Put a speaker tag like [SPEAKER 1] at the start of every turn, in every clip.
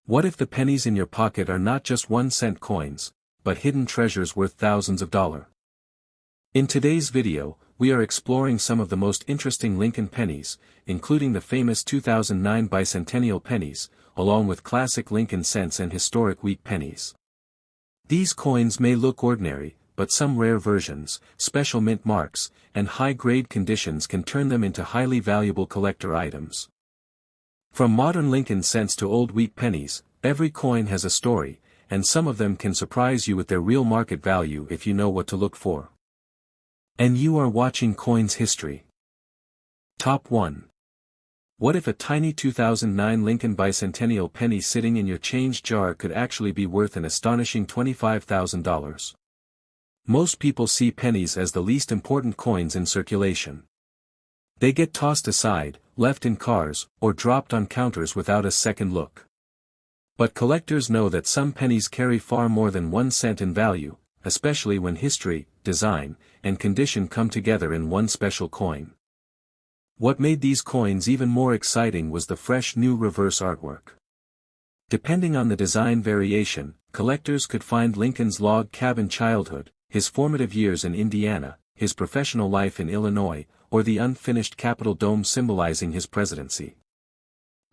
[SPEAKER 1] What if the pennies in your pocket are not just 1-cent coins, but hidden treasures worth thousands of dollars? In today's video, we are exploring some of the most interesting Lincoln pennies, including the famous 2009 bicentennial pennies, along with classic Lincoln cents and historic wheat pennies. These coins may look ordinary, but some rare versions, special mint marks, and high-grade conditions can turn them into highly valuable collector items. From modern Lincoln cents to old wheat pennies, every coin has a story, and some of them can surprise you with their real market value if you know what to look for. And you are watching Coins History. Top 1. What if a tiny 2009 Lincoln bicentennial penny sitting in your change jar could actually be worth an astonishing $25,000? Most people see pennies as the least important coins in circulation. They get tossed aside, left in cars, or dropped on counters without a second look. But collectors know that some pennies carry far more than 1 cent in value, especially when history, design, and condition come together in one special coin. What made these coins even more exciting was the fresh new reverse artwork. Depending on the design variation, collectors could find Lincoln's log cabin childhood, his formative years in Indiana, his professional life in Illinois, or the unfinished Capitol dome symbolizing his presidency.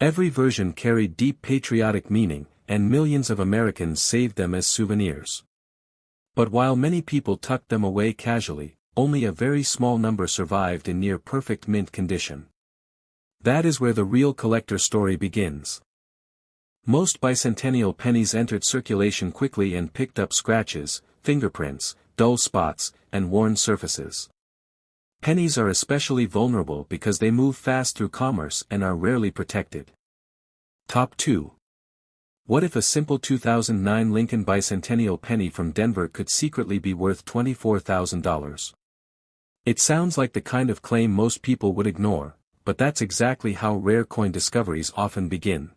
[SPEAKER 1] Every version carried deep patriotic meaning, and millions of Americans saved them as souvenirs. But while many people tucked them away casually, only a very small number survived in near-perfect mint condition. That is where the real collector story begins. Most bicentennial pennies entered circulation quickly and picked up scratches, fingerprints, dull spots, and worn surfaces. Pennies are especially vulnerable because they move fast through commerce and are rarely protected. Top 2. What if a simple 2009 Lincoln bicentennial penny from Denver could secretly be worth $24,000? It sounds like the kind of claim most people would ignore, but that's exactly how rare coin discoveries often begin.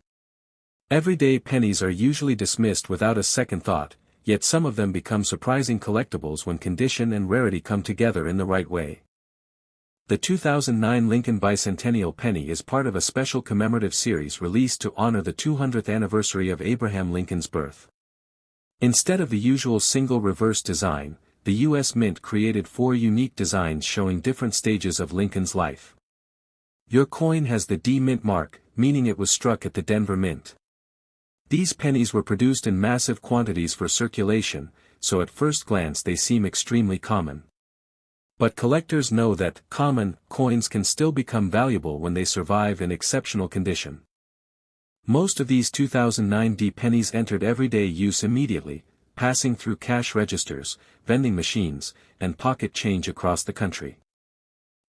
[SPEAKER 1] Everyday pennies are usually dismissed without a second thought, yet some of them become surprising collectibles when condition and rarity come together in the right way. The 2009 Lincoln bicentennial penny is part of a special commemorative series released to honor the 200th anniversary of Abraham Lincoln's birth. Instead of the usual single reverse design, the U.S. Mint created 4 unique designs showing different stages of Lincoln's life. Your coin has the D Mint mark, meaning it was struck at the Denver Mint. These pennies were produced in massive quantities for circulation, so at first glance they seem extremely common. But collectors know that common coins can still become valuable when they survive in exceptional condition. Most of these 2009 D pennies entered everyday use immediately, passing through cash registers, vending machines, and pocket change across the country.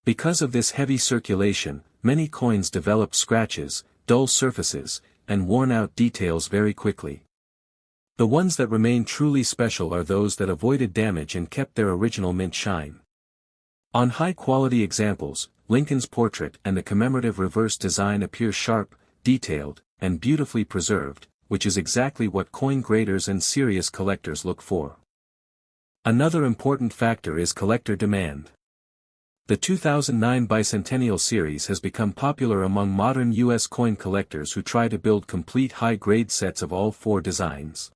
[SPEAKER 1] Because of this heavy circulation, many coins developed scratches, dull surfaces, and worn-out details very quickly. The ones that remain truly special are those that avoided damage and kept their original mint shine. On high-quality examples, Lincoln's portrait and the commemorative reverse design appear sharp, detailed, and beautifully preserved, which is exactly what coin graders and serious collectors look for. Another important factor is collector demand. The 2009 bicentennial series has become popular among modern U.S. coin collectors who try to build complete high-grade sets of all 4 designs.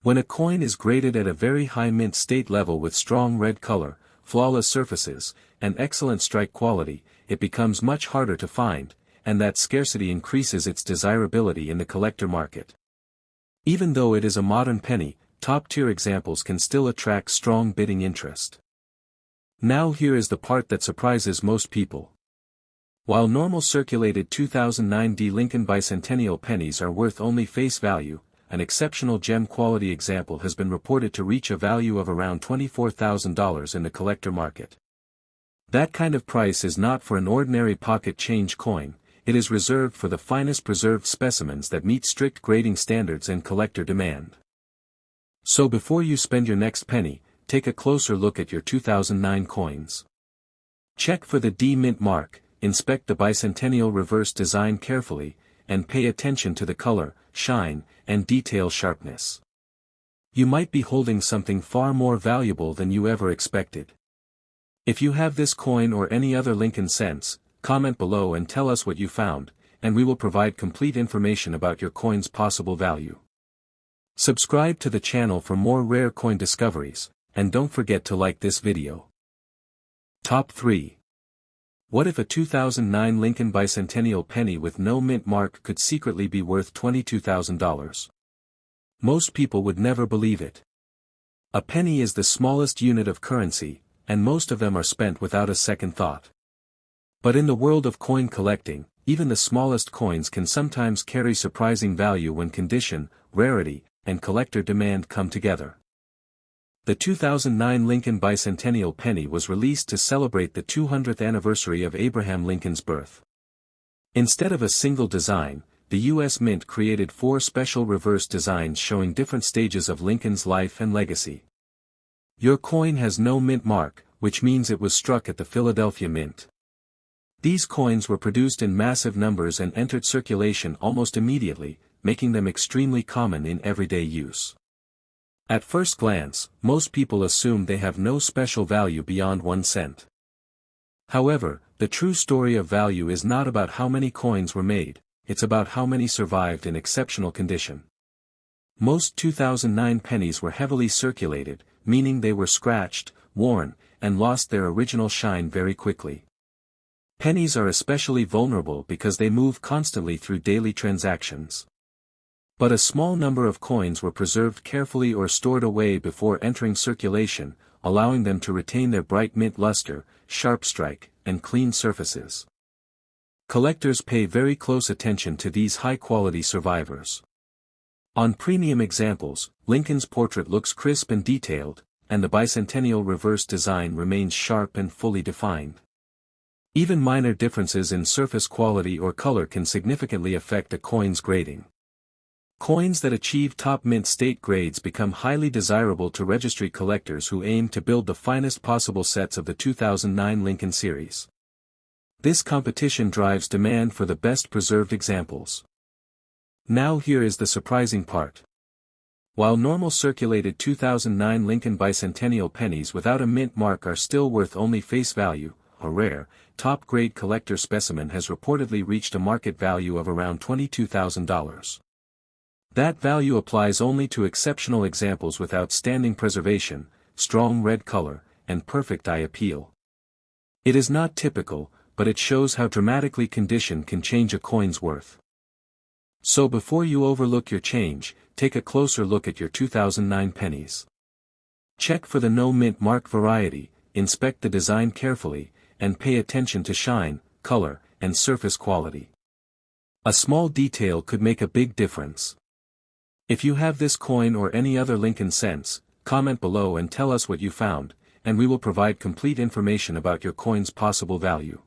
[SPEAKER 1] When a coin is graded at a very high mint state level with strong red color, flawless surfaces, and excellent strike quality, it becomes much harder to find, and that scarcity increases its desirability in the collector market. Even though it is a modern penny, top-tier examples can still attract strong bidding interest. Now here is the part that surprises most people. While normal circulated 2009 D Lincoln bicentennial pennies are worth only face value, an exceptional gem quality example has been reported to reach a value of around $24,000 in the collector market. That kind of price is not for an ordinary pocket change coin, it is reserved for the finest preserved specimens that meet strict grading standards and collector demand. So before you spend your next penny, take a closer look at your 2009 coins. Check for the D Mint mark, inspect the bicentennial reverse design carefully, and pay attention to the color, shine, and detail sharpness. You might be holding something far more valuable than you ever expected. If you have this coin or any other Lincoln cents, comment below and tell us what you found, and we will provide complete information about your coin's possible value. Subscribe to the channel for more rare coin discoveries, and don't forget to like this video. Top 3. What if a 2009 Lincoln bicentennial penny with no mint mark could secretly be worth $22,000? Most people would never believe it. A penny is the smallest unit of currency, and most of them are spent without a second thought. But in the world of coin collecting, even the smallest coins can sometimes carry surprising value when condition, rarity, and collector demand come together. The 2009 Lincoln bicentennial penny was released to celebrate the 200th anniversary of Abraham Lincoln's birth. Instead of a single design, the U.S. Mint created 4 special reverse designs showing different stages of Lincoln's life and legacy. Your coin has no mint mark, which means it was struck at the Philadelphia Mint. These coins were produced in massive numbers and entered circulation almost immediately, making them extremely common in everyday use. At first glance, most people assume they have no special value beyond 1 cent. However, the true story of value is not about how many coins were made, it's about how many survived in exceptional condition. Most 2009 pennies were heavily circulated, meaning they were scratched, worn, and lost their original shine very quickly. Pennies are especially vulnerable because they move constantly through daily transactions. But a small number of coins were preserved carefully or stored away before entering circulation, allowing them to retain their bright mint luster, sharp strike, and clean surfaces. Collectors pay very close attention to these high-quality survivors. On premium examples, Lincoln's portrait looks crisp and detailed, and the bicentennial reverse design remains sharp and fully defined. Even minor differences in surface quality or color can significantly affect a coin's grading. Coins that achieve top mint state grades become highly desirable to registry collectors who aim to build the finest possible sets of the 2009 Lincoln series. This competition drives demand for the best preserved examples. Now here is the surprising part. While normal circulated 2009 Lincoln bicentennial pennies without a mint mark are still worth only face value, a rare, top-grade collector specimen has reportedly reached a market value of around $22,000. That value applies only to exceptional examples with outstanding preservation, strong red color, and perfect eye appeal. It is not typical, but it shows how dramatically condition can change a coin's worth. So before you overlook your change, take a closer look at your 2009 pennies. Check for the no mint mark variety, inspect the design carefully, and pay attention to shine, color, and surface quality. A small detail could make a big difference. If you have this coin or any other Lincoln cents, comment below and tell us what you found, and we will provide complete information about your coin's possible value.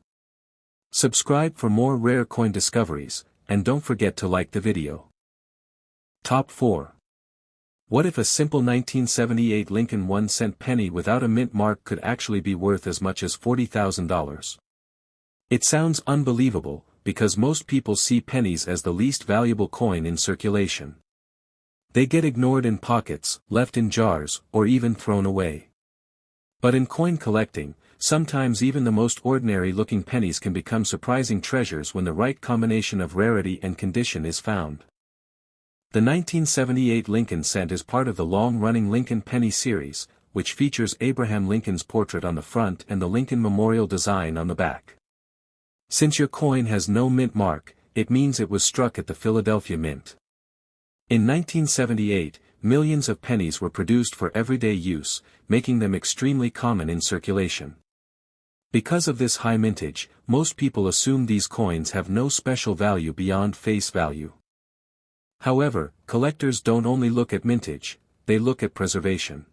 [SPEAKER 1] Subscribe for more rare coin discoveries, and don't forget to like the video. Top 4. What if a simple 1978 Lincoln 1-cent penny without a mint mark could actually be worth as much as $40,000? It sounds unbelievable, because most people see pennies as the least valuable coin in circulation. They get ignored in pockets, left in jars, or even thrown away. But in coin collecting, sometimes even the most ordinary-looking pennies can become surprising treasures when the right combination of rarity and condition is found. The 1978 Lincoln cent is part of the long-running Lincoln penny series, which features Abraham Lincoln's portrait on the front and the Lincoln Memorial design on the back. Since your coin has no mint mark, it means it was struck at the Philadelphia Mint. In 1978, millions of pennies were produced for everyday use, making them extremely common in circulation. Because of this high mintage, most people assume these coins have no special value beyond face value. However, collectors don't only look at mintage, they look at preservation.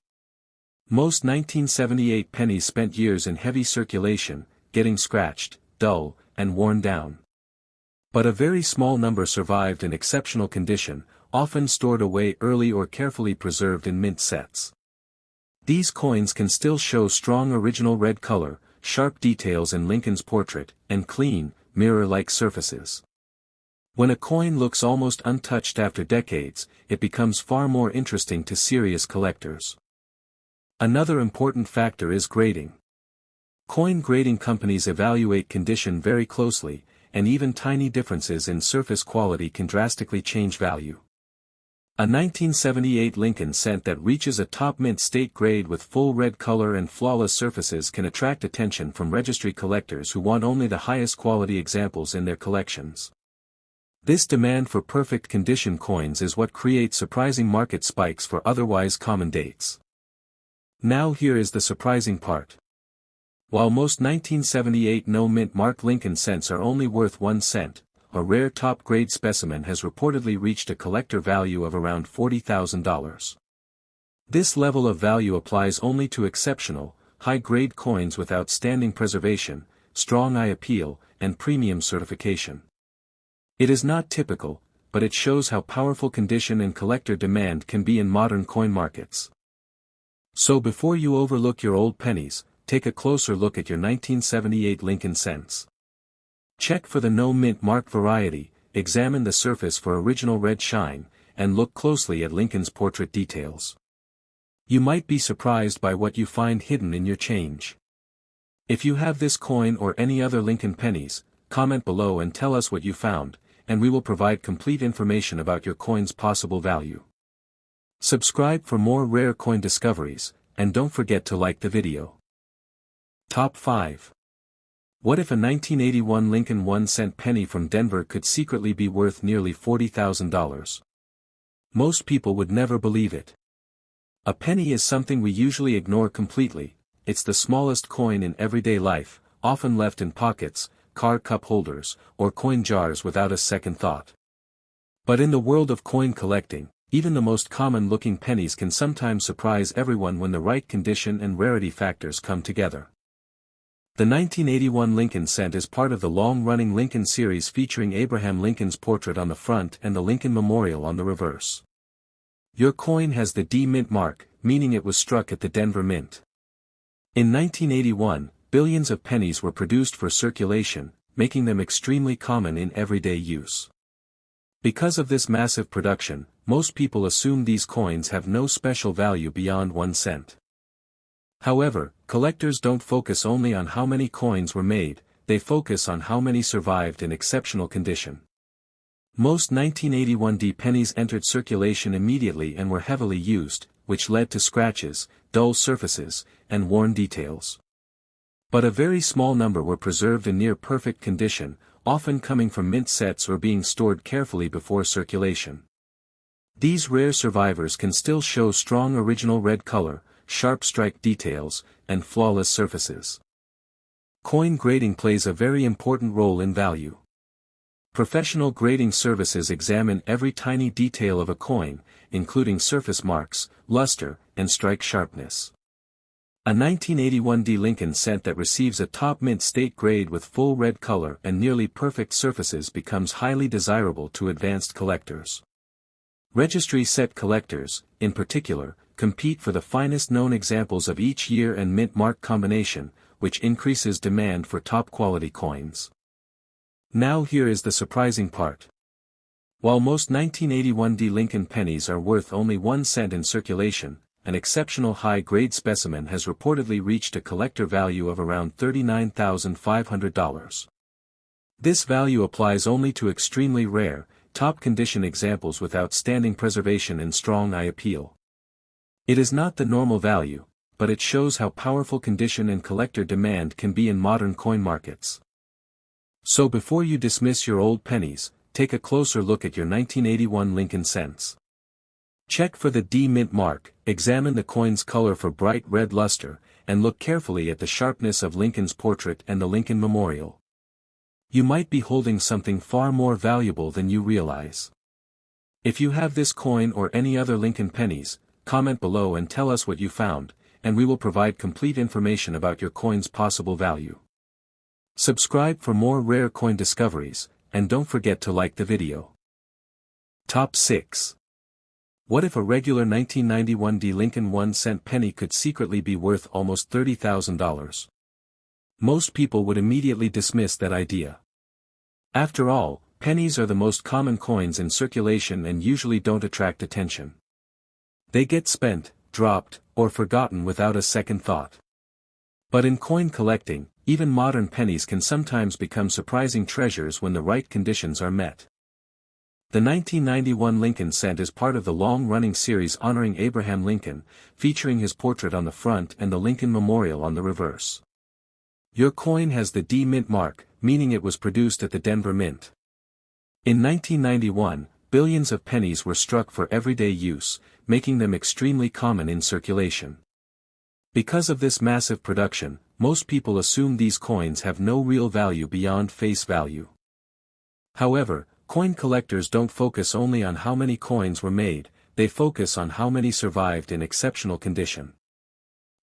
[SPEAKER 1] Most 1978 pennies spent years in heavy circulation, getting scratched, dull, and worn down. But a very small number survived in exceptional condition, often stored away early or carefully preserved in mint sets. These coins can still show strong original red color, sharp details in Lincoln's portrait, and clean, mirror-like surfaces. When a coin looks almost untouched after decades, it becomes far more interesting to serious collectors. Another important factor is grading. Coin grading companies evaluate condition very closely, and even tiny differences in surface quality can drastically change value. A 1978 Lincoln cent that reaches a top mint state grade with full red color and flawless surfaces can attract attention from registry collectors who want only the highest quality examples in their collections. This demand for perfect condition coins is what creates surprising market spikes for otherwise common dates. Now here is the surprising part. While most 1978 no-mint marked Lincoln cents are only worth 1 cent, a rare top-grade specimen has reportedly reached a collector value of around $40,000. This level of value applies only to exceptional, high-grade coins with outstanding preservation, strong eye appeal, and premium certification. It is not typical, but it shows how powerful condition and collector demand can be in modern coin markets. So before you overlook your old pennies, take a closer look at your 1978 Lincoln cents. Check for the no-mint mark variety, examine the surface for original red shine, and look closely at Lincoln's portrait details. You might be surprised by what you find hidden in your change. If you have this coin or any other Lincoln pennies, comment below and tell us what you found, and we will provide complete information about your coin's possible value. Subscribe for more rare coin discoveries, and don't forget to like the video. Top 5. What if a 1981 Lincoln 1-cent penny from Denver could secretly be worth nearly $40,000? Most people would never believe it. A penny is something we usually ignore completely. It's the smallest coin in everyday life, often left in pockets, car cup holders, or coin jars without a second thought. But in the world of coin collecting, even the most common-looking pennies can sometimes surprise everyone when the right condition and rarity factors come together. The 1981 Lincoln cent is part of the long-running Lincoln series featuring Abraham Lincoln's portrait on the front and the Lincoln Memorial on the reverse. Your coin has the D Mint mark, meaning it was struck at the Denver Mint. In 1981, billions of pennies were produced for circulation, making them extremely common in everyday use. Because of this massive production, most people assume these coins have no special value beyond 1 cent. However, collectors don't focus only on how many coins were made, they focus on how many survived in exceptional condition. Most 1981 D pennies entered circulation immediately and were heavily used, which led to scratches, dull surfaces, and worn details. But a very small number were preserved in near-perfect condition, often coming from mint sets or being stored carefully before circulation. These rare survivors can still show strong original red color, sharp strike details, and flawless surfaces. Coin grading plays a very important role in value. Professional grading services examine every tiny detail of a coin, including surface marks, luster, and strike sharpness. A 1981 D Lincoln cent that receives a top mint state grade with full red color and nearly perfect surfaces becomes highly desirable to advanced collectors. Registry set collectors, in particular, compete for the finest known examples of each year and mint mark combination, which increases demand for top-quality coins. Now here is the surprising part. While most 1981 D Lincoln pennies are worth only 1 cent in circulation, an exceptional high-grade specimen has reportedly reached a collector value of around $39,500. This value applies only to extremely rare, top-condition examples with outstanding preservation and strong eye appeal. It is not the normal value, but it shows how powerful condition and collector demand can be in modern coin markets. So before you dismiss your old pennies, take a closer look at your 1981 Lincoln cents. Check for the D Mint mark, examine the coin's color for bright red luster, and look carefully at the sharpness of Lincoln's portrait and the Lincoln Memorial. You might be holding something far more valuable than you realize. If you have this coin or any other Lincoln pennies, comment below and tell us what you found, and we will provide complete information about your coin's possible value. Subscribe for more rare coin discoveries, and don't forget to like the video. Top 6. What if a regular 1991 D Lincoln 1-cent penny could secretly be worth almost $30,000? Most people would immediately dismiss that idea. After all, pennies are the most common coins in circulation and usually don't attract attention. They get spent, dropped, or forgotten without a second thought. But in coin collecting, even modern pennies can sometimes become surprising treasures when the right conditions are met. The 1991 Lincoln cent is part of the long-running series honoring Abraham Lincoln, featuring his portrait on the front and the Lincoln Memorial on the reverse. Your coin has the D Mint mark, meaning it was produced at the Denver Mint. In 1991, billions of pennies were struck for everyday use, making them extremely common in circulation. Because of this massive production, most people assume these coins have no real value beyond face value. However, coin collectors don't focus only on how many coins were made, they focus on how many survived in exceptional condition.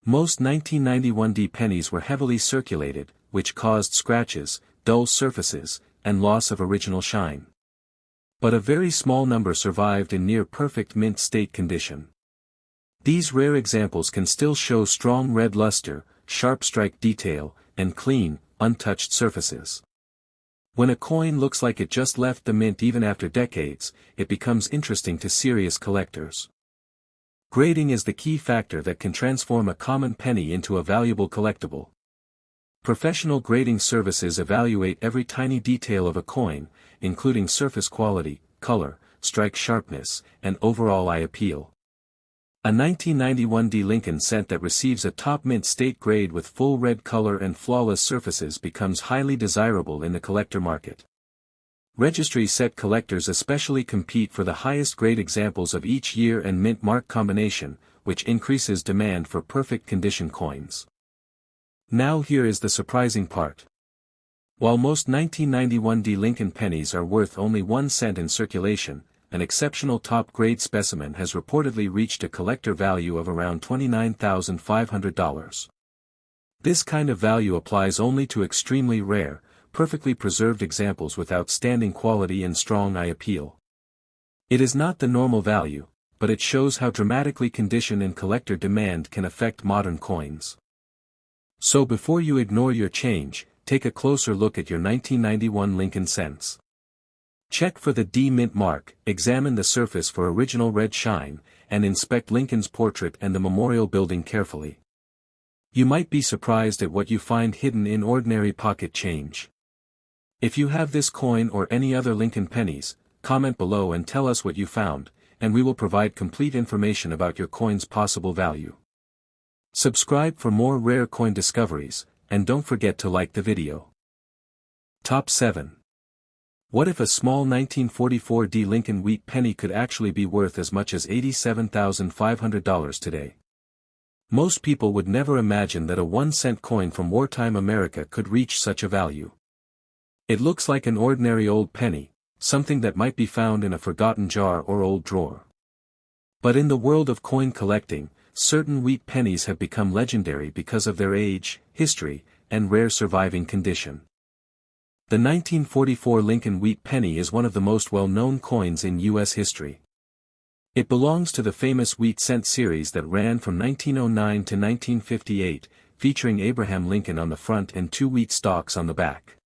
[SPEAKER 1] Most 1991 D pennies were heavily circulated, which caused scratches, dull surfaces, and loss of original shine. But a very small number survived in near-perfect mint state condition. These rare examples can still show strong red luster, sharp strike detail, and clean, untouched surfaces. When a coin looks like it just left the mint even after decades, it becomes interesting to serious collectors. Grading is the key factor that can transform a common penny into a valuable collectible. Professional grading services evaluate every tiny detail of a coin, including surface quality, color, strike sharpness, and overall eye appeal. A 1991 D Lincoln cent that receives a top mint state grade with full red color and flawless surfaces becomes highly desirable in the collector market. Registry set collectors especially compete for the highest grade examples of each year and mint mark combination, which increases demand for perfect condition coins. Now here is the surprising part. While most 1991 D Lincoln pennies are worth only 1 cent in circulation, an exceptional top-grade specimen has reportedly reached a collector value of around $29,500. This kind of value applies only to extremely rare, perfectly preserved examples with outstanding quality and strong eye appeal. It is not the normal value, but it shows how dramatically condition and collector demand can affect modern coins. So before you ignore your change, take a closer look at your 1991 Lincoln cents. Check for the D Mint mark, examine the surface for original red shine, and inspect Lincoln's portrait and the memorial building carefully. You might be surprised at what you find hidden in ordinary pocket change. If you have this coin or any other Lincoln pennies, comment below and tell us what you found, and we will provide complete information about your coin's possible value. Subscribe for more rare coin discoveries, and don't forget to like the video. Top 7. What if a small 1944 D Lincoln wheat penny could actually be worth as much as $87,500 today? Most people would never imagine that a 1-cent coin from wartime America could reach such a value. It looks like an ordinary old penny, something that might be found in a forgotten jar or old drawer. But in the world of coin collecting, certain wheat pennies have become legendary because of their age, history, and rare surviving condition. The 1944 Lincoln wheat penny is one of the most well-known coins in U.S. history. It belongs to the famous wheat cent series that ran from 1909 to 1958, featuring Abraham Lincoln on the front and 2 wheat stalks on the back.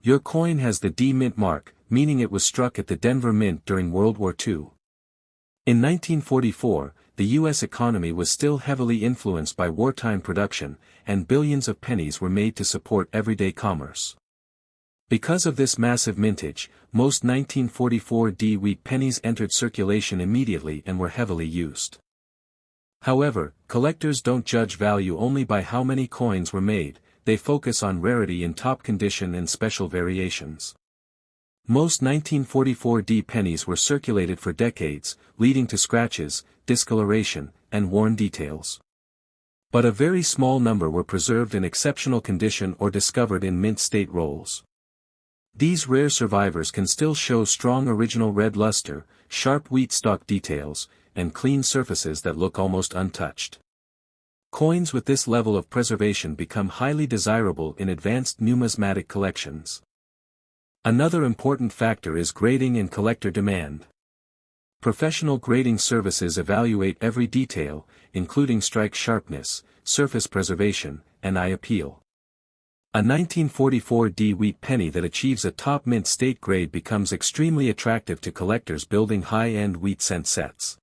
[SPEAKER 1] Your coin has the D Mint mark, meaning it was struck at the Denver Mint during World War II. In 1944, the U.S. economy was still heavily influenced by wartime production, and billions of pennies were made to support everyday commerce. Because of this massive mintage, most 1944 D wheat pennies entered circulation immediately and were heavily used. However, collectors don't judge value only by how many coins were made, they focus on rarity in top condition and special variations. Most 1944 D pennies were circulated for decades, leading to scratches, discoloration, and worn details. But a very small number were preserved in exceptional condition or discovered in mint state rolls. These rare survivors can still show strong original red luster, sharp wheat stalk details, and clean surfaces that look almost untouched. Coins with this level of preservation become highly desirable in advanced numismatic collections. Another important factor is grading and collector demand. Professional grading services evaluate every detail, including strike sharpness, surface preservation, and eye appeal. A 1944 D wheat penny that achieves a top mint state grade becomes extremely attractive to collectors building high-end wheat cent sets.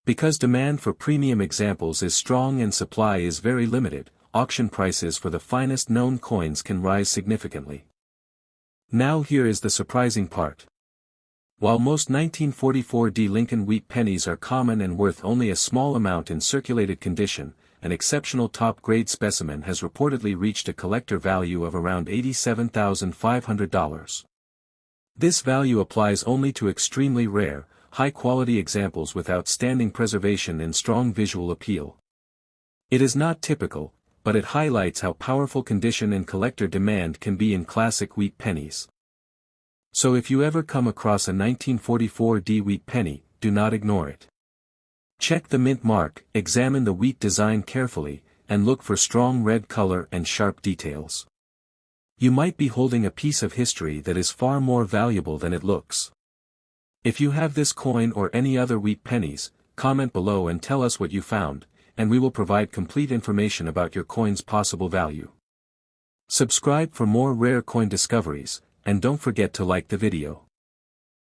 [SPEAKER 1] Because demand for premium examples is strong and supply is very limited, auction prices for the finest known coins can rise significantly. Now here is the surprising part. While most 1944 Lincoln wheat pennies are common and worth only a small amount in circulated condition, an exceptional top-grade specimen has reportedly reached a collector value of around $87,500. This value applies only to extremely rare, high-quality examples with outstanding preservation and strong visual appeal. It is not typical, but it highlights how powerful condition and collector demand can be in classic wheat pennies. So if you ever come across a 1944 wheat penny, do not ignore it. Check the mint mark, examine the wheat design carefully, and look for strong red color and sharp details. You might be holding a piece of history that is far more valuable than it looks. If you have this coin or any other wheat pennies, comment below and tell us what you found, and we will provide complete information about your coin's possible value. Subscribe for more rare coin discoveries, and don't forget to like the video.